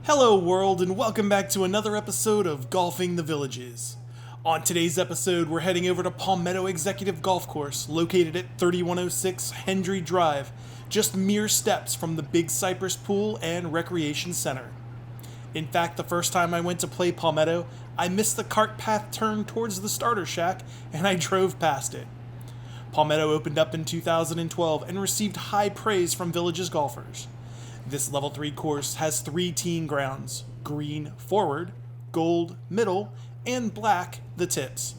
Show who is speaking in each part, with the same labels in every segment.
Speaker 1: Hello world and welcome back to another episode of Golfing the Villages. On today's episode we're heading over to Palmetto Executive Golf Course located at 3106 Hendry Drive, just mere steps from the Big Cypress Pool and Recreation Center. In fact, the first time I went to play Palmetto, I missed the cart path turn towards the starter shack and I drove past it. Palmetto opened up in 2012 and received high praise from Villages golfers. This level 3 course has 3 teeing grounds: green forward, gold middle, and black the tips.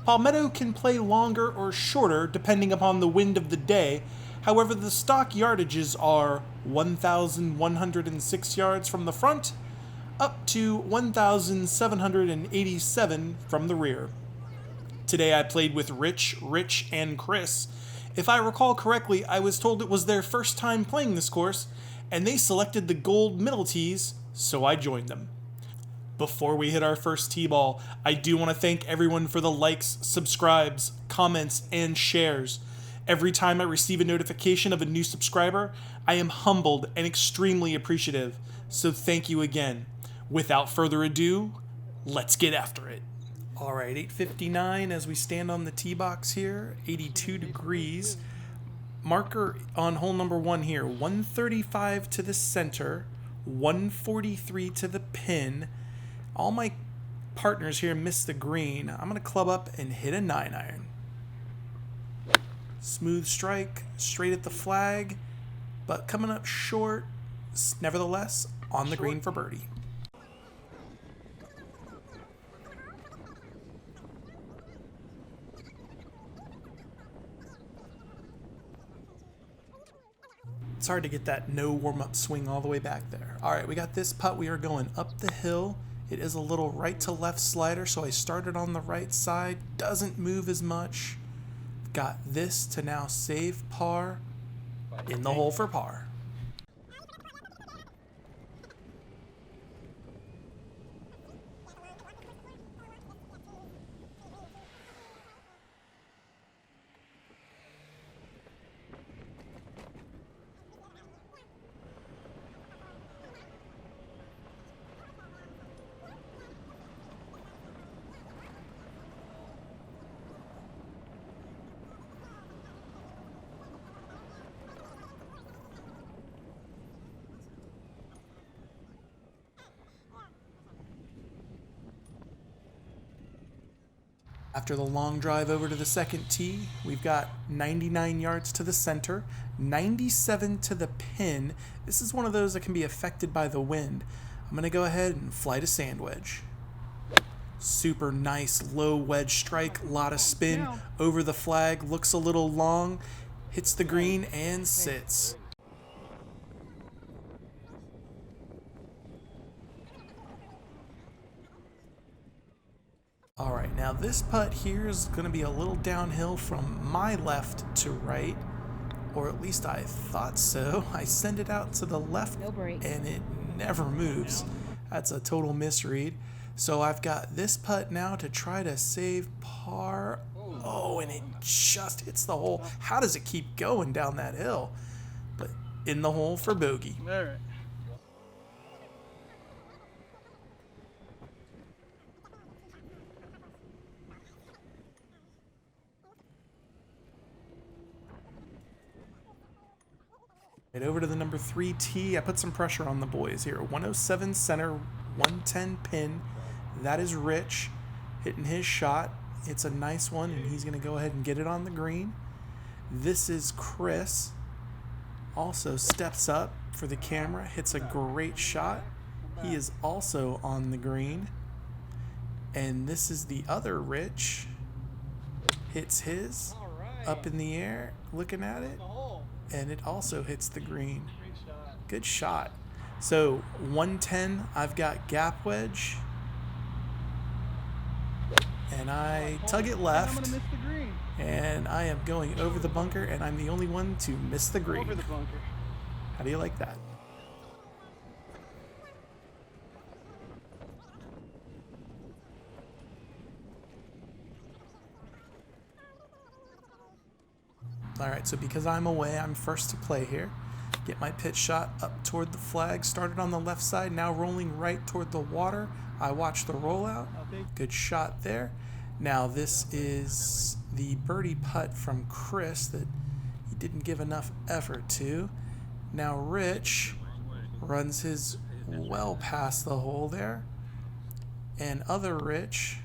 Speaker 1: Palmetto can play longer or shorter depending upon the wind of the day. However, the stock yardages are 1,106 yards from the front up to 1,787 from the rear. Today I played with Rich, and Chris. If I recall correctly, I was told it was their first time playing this course, and they selected the gold middle tees, so I joined them. Before we hit our first tee ball, I do want to thank everyone for the likes, subscribes, comments, and shares. Every time I receive a notification of a new subscriber, I am humbled and extremely appreciative, so thank you again. Without further ado, let's get after it. Alright, 8:59 as we stand on the tee box here, 82 degrees. Marker on hole number 1 here, 135 to the center, 143 to the pin. All my partners here missed the green. I'm going to club up and hit a 9-iron. Smooth strike, straight at the flag, but coming up short, nevertheless, on the green for birdie. It's hard to get that no warm-up swing all the way back there. All right, we got this putt. We are going up the hill. It is a little right to left slider, so I started on the right side. Doesn't move as much. Got this to now save par in the hole for par. After the long drive over to the second tee, we've got 99 yards to the center, 97 to the pin. This is one of those that can be affected by the wind. I'm going to go ahead and fly to sand wedge. Super nice low wedge strike, lot of spin over the flag, looks a little long, hits the green and sits. Alright, now this putt here is going to be a little downhill from my left to right, or at least I thought so. I send it out to the left and it never moves. That's a total misread. So I've got this putt now to try to save par. Oh, and it just hits the hole. How does it keep going down that hill? But in the hole for bogey.
Speaker 2: All right.
Speaker 1: Right over to the number 3 tee. I put some pressure on the boys here. 107 center, 110 pin. That is Rich hitting his shot. It's a nice one, and he's going to go ahead and get it on the green. This is Chris. Also steps up for the camera, hits a great shot. He is also on the green. And this is the other Rich. Hits his up in the air, looking at it. And it also hits the green. Good shot. So 110, I've got gap wedge. And I tug it left. And I am going over the bunker, and I'm the only one to miss the green.
Speaker 2: Over the bunker.
Speaker 1: How do you like that? Alright, so because I'm away, I'm first to play here. Get my pitch shot up toward the flag. Started on the left side, now rolling right toward the water. I watch the rollout. Good shot there. Now this is the birdie putt from Chris that he didn't give enough effort to. Now Rich runs his well past the hole there. And other Rich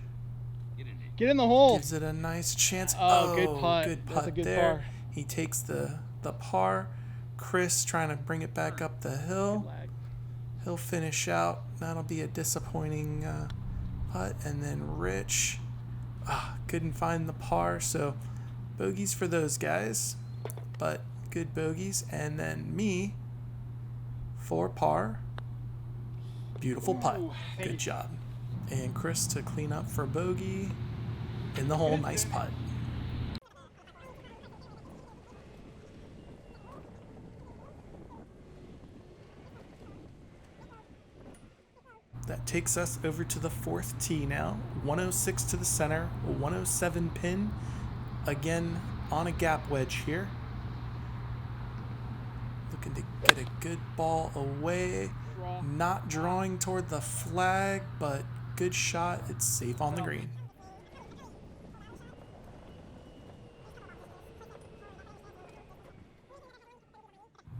Speaker 2: get in the hole.
Speaker 1: Gives it a nice chance.
Speaker 2: Oh, good putt.
Speaker 1: Good
Speaker 2: That's
Speaker 1: putt
Speaker 2: a good
Speaker 1: there.
Speaker 2: par.
Speaker 1: He takes the par. Chris trying to bring it back up the hill. He'll finish out. That'll be a disappointing putt. And then Rich couldn't find the par. So bogeys for those guys. But good bogeys. And then me for par. Beautiful putt. Good job. And Chris to clean up for bogey. In the hole, nice putt. That takes us over to the fourth tee now. 106 to the center, 107 pin. Again, on a gap wedge here. Looking to get a good ball away. Not drawing toward the flag, but good shot. It's safe on the green.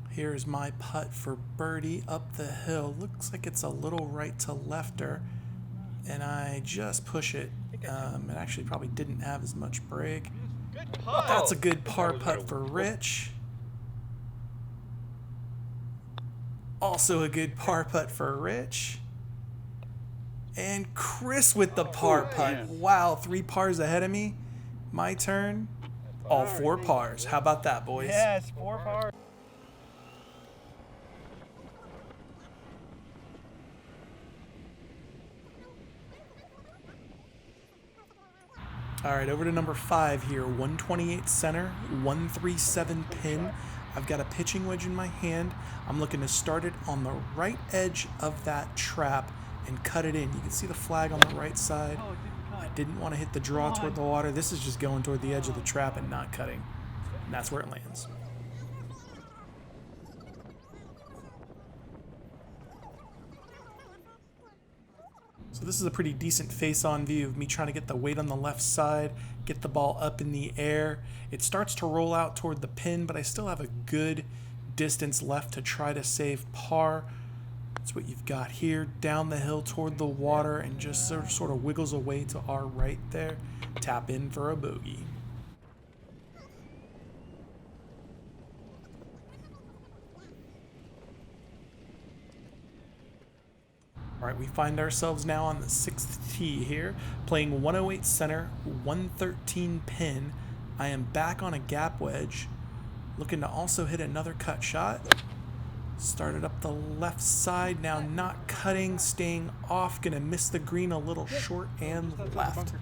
Speaker 1: Here's my putt for birdie up the hill. Looks like it's a little right to lefter, and I just push it. It actually probably didn't have as much break. That's a good par putt for Rich. Also a good par putt for Rich. And Chris with the par putt. Wow, 3 pars ahead of me. My turn. All 4 pars. How about that, boys?
Speaker 2: Yes, 4 pars.
Speaker 1: All right, over to number 5 here. 128 center, 137 pin. I've got a pitching wedge in my hand. I'm looking to start it on the right edge of that trap and cut it in. You can see the flag on the right side. I didn't want to hit the draw toward the water. This is just going toward the edge of the trap and not cutting. And that's where it lands. So this is a pretty decent face-on view of me trying to get the weight on the left side, get the ball up in the air. It starts to roll out toward the pin, but I still have a good distance left to try to save par. That's what you've got here, down the hill toward the water, and just sort of wiggles away to our right there. Tap in for a bogey. All right, we find ourselves now on the 6th tee here, playing 108 center, 113 pin. I am back on a gap wedge, looking to also hit another cut shot. Started up the left side, now not cutting, staying off, gonna miss the green a little short and left.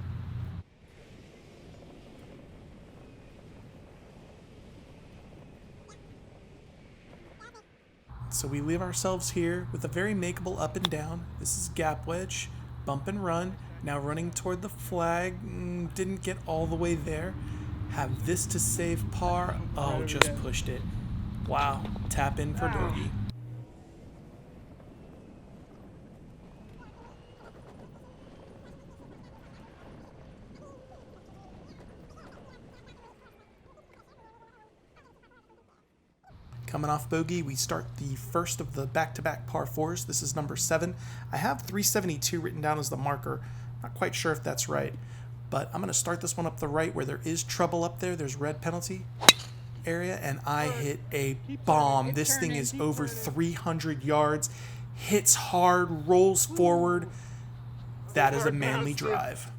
Speaker 1: So we leave ourselves here with a very makeable up and down. This is gap wedge, bump and run. Now running toward the flag, didn't get all the way there. Have this to save par. Oh, just pushed it. Wow, tap in for bogey. Coming off bogey, we start the first of the back-to-back par 4s. This is number 7. I have 372 written down as the marker. Not quite sure if that's right, but I'm going to start this one up the right where there is trouble up there. There's red penalty area, and I hit a bomb. This thing is over 300 yards. Hits hard, rolls forward. That is a manly drive.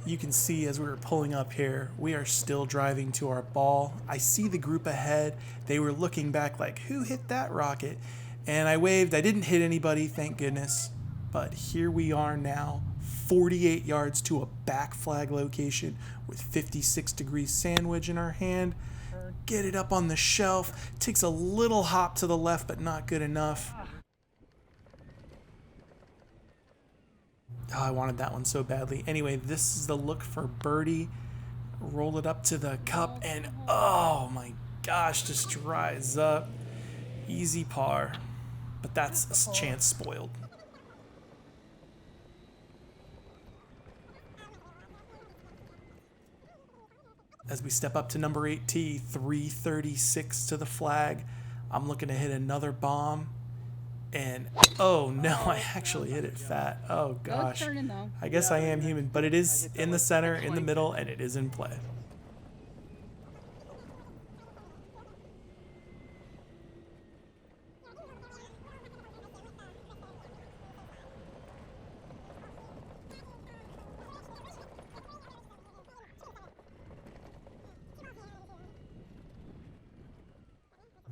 Speaker 1: You can see as we were pulling up here, we are still driving to our ball. I see the group ahead. They were looking back like, who hit that rocket? And I waved. I didn't hit anybody, thank goodness. But here we are now, 48 yards to a back flag location with 56 degrees sandwich in our hand. Get it up on the shelf. Takes a little hop to the left, but not good enough. Oh, I wanted that one so badly. Anyway, this is the look for birdie. Roll it up to the cup, and oh my gosh, just dries up. Easy par. But that's a chance spoiled. As we step up to number 8 tee, 336 to the flag. I'm looking to hit another bomb. And oh no, I actually hit it fat. Oh gosh. I guess I am human, but it is in the center, in the middle, and it is in play.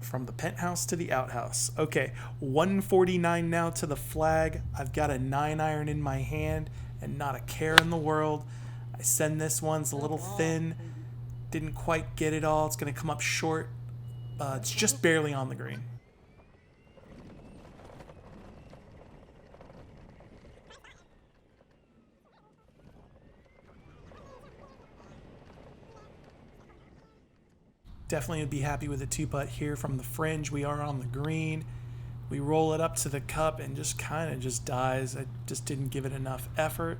Speaker 1: From the penthouse to the outhouse. Okay, 149 now to the flag. I've got a 9-iron in my hand and not a care in the world. I send this one's a little thin. Didn't quite get it all. It's going to come up short. It's just barely on the green. Definitely would be happy with a 2-putt here from the fringe. We are on the green. We roll it up to the cup and just kind of just dies. I just didn't give it enough effort.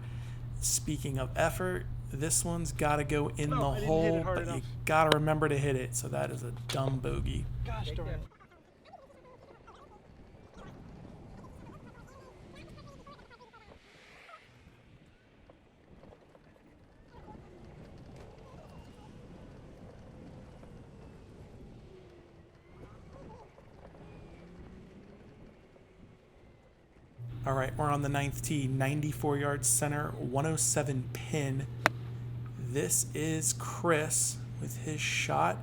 Speaker 1: Speaking of effort, this one's got to go in the hole, but you got to remember to hit it. So that is a dumb bogey.
Speaker 2: Gosh darn it.
Speaker 1: All right, we're on the 9th tee, 94 yards center, 107 pin. This is Chris with his shot.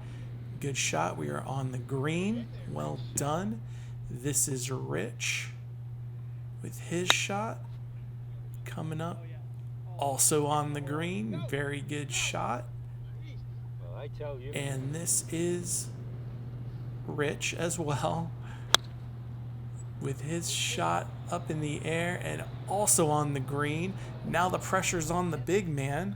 Speaker 1: Good shot. We are on the green. Well done. This is Rich with his shot. Coming up. Also on the green. Very good shot. And this is Rich as well, with his shot up in the air and also on the green. Now the pressure's on the big man.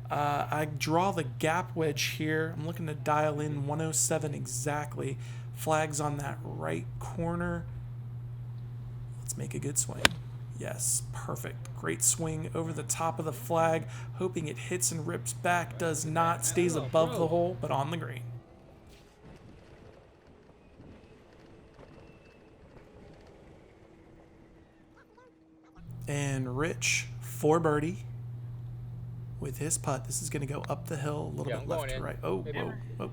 Speaker 1: I draw the gap wedge here. I'm looking to dial in 107 exactly. Flag's on that right corner. Let's make a good swing. Yes, perfect. Great swing over the top of the flag. Hoping it hits and rips back. Does not. Stays above the hole, but on the green. And Rich for birdie with his putt. This is going to go up the hill a little bit left to right. Oh, whoa, whoa.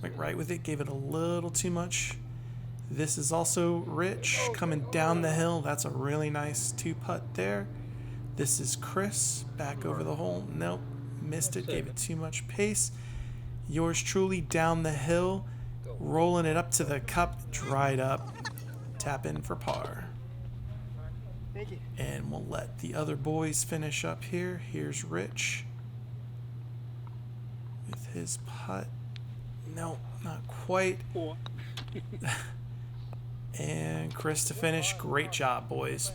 Speaker 1: Went right with it. Gave it a little too much. This is also Rich coming down the hill. That's a really nice 2-putt there. This is Chris back over the hole. Nope, missed it. Gave it too much pace. Yours truly down the hill, rolling it up to the cup. Dried up. Tap in for par. And we'll let the other boys finish up here. Here's Rich with his putt. No, not quite. And Chris to finish. Great job, boys.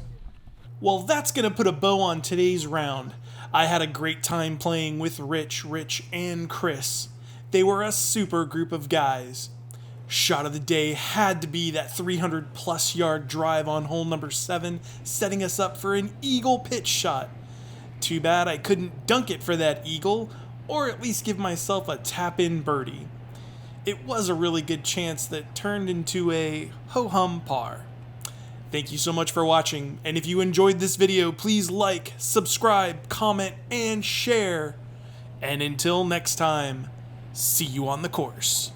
Speaker 1: Well, that's going to put a bow on today's round. I had a great time playing with Rich, and Chris. They were a super group of guys. Shot of the day had to be that 300-plus yard drive on hole number 7, setting us up for an eagle pitch shot. Too bad I couldn't dunk it for that eagle, or at least give myself a tap-in birdie. It was a really good chance that turned into a ho-hum par. Thank you so much for watching, and if you enjoyed this video, please like, subscribe, comment, and share. And until next time, see you on the course.